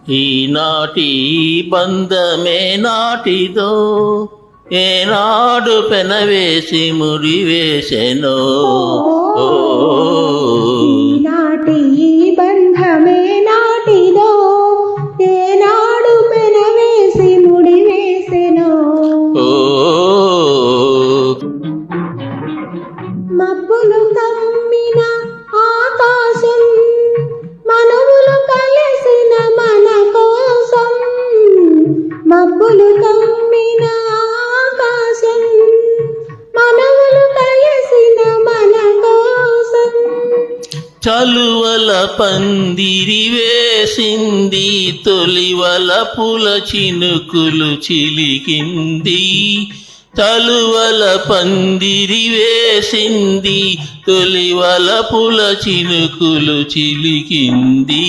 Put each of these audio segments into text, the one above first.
ఈనాటి బంధమే నాటిదో, ఏనాడు పెనవేసి ముడివేసెనో. ఈనాటి బంధమే నాటిదో, ఏనాడు పెనవేసి ముడివేసెనో. మబ్బులు కమ్మిన ఆకాశం, మనవులు కలిసిన మన కోసం. మబ్బులు కమ్మిన ఆకాశం, మనవులు కలిసిన మన కోసం. చలువల పందిరి వేసింది, తొలివల పుల చినుకులు చిలికింది. చలువల పందిరి వేసింది, తొలివల పుల చినుకులు చిలికింది.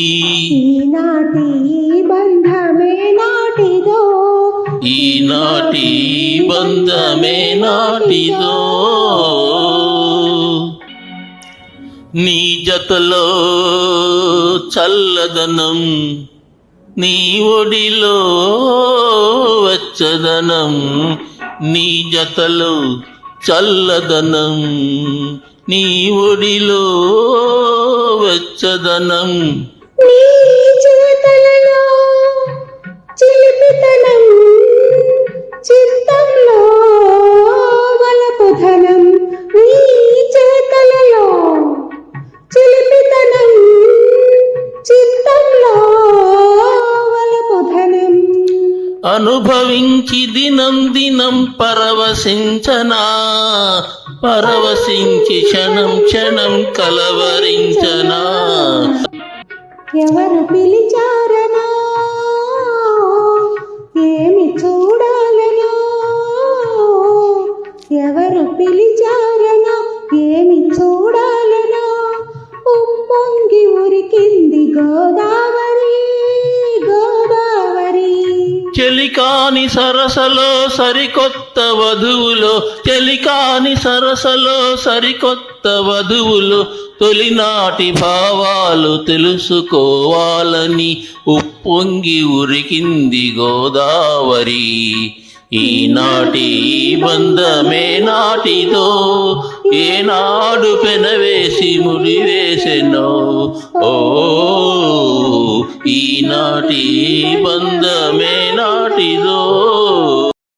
ఈనాటి బంధమే నాటిదో, ఈనాటి బంధమే నాటిదో. నీ జతలో చల్లదనం, నీ ఒడిలో వెచ్చదనం. నీ జతలో చల్లదనం, నీ ఒడిలో వెచ్చదనం. నీ చేతలలో చిలిపితనం, చిత్తంలో వలపుధనం. నీ చేతలలో చిలిపితనం, చిత్తంలో వలపుధనం. అనుభవించి దినం దినం పరవశించనా, పరవశించి క్షణం క్షణం కలవరించనా. ఎవరు పిలిచారనో, ఏమి చూడాలనో. ఎవరు పిలిచారనో, ఏమి చూడాలనో. ఉప్పొంగి ఉరికింది గోదావరి, గోదావరి. చెలికాని సరసలో సరికొత్త వధువులో, చెలికాని సరసలో సరికొత్త వధువులు. తొలినాటి భావాలు తెలుసుకోవాలని ఉప్పొంగి ఉరికింది గోదావరి. ఈనాటి బంధమే నాటిదో, ఏనాడు పెనవేసి ముడివేసెనో. ఓ ఈనాటి బంధమే నాటిదో.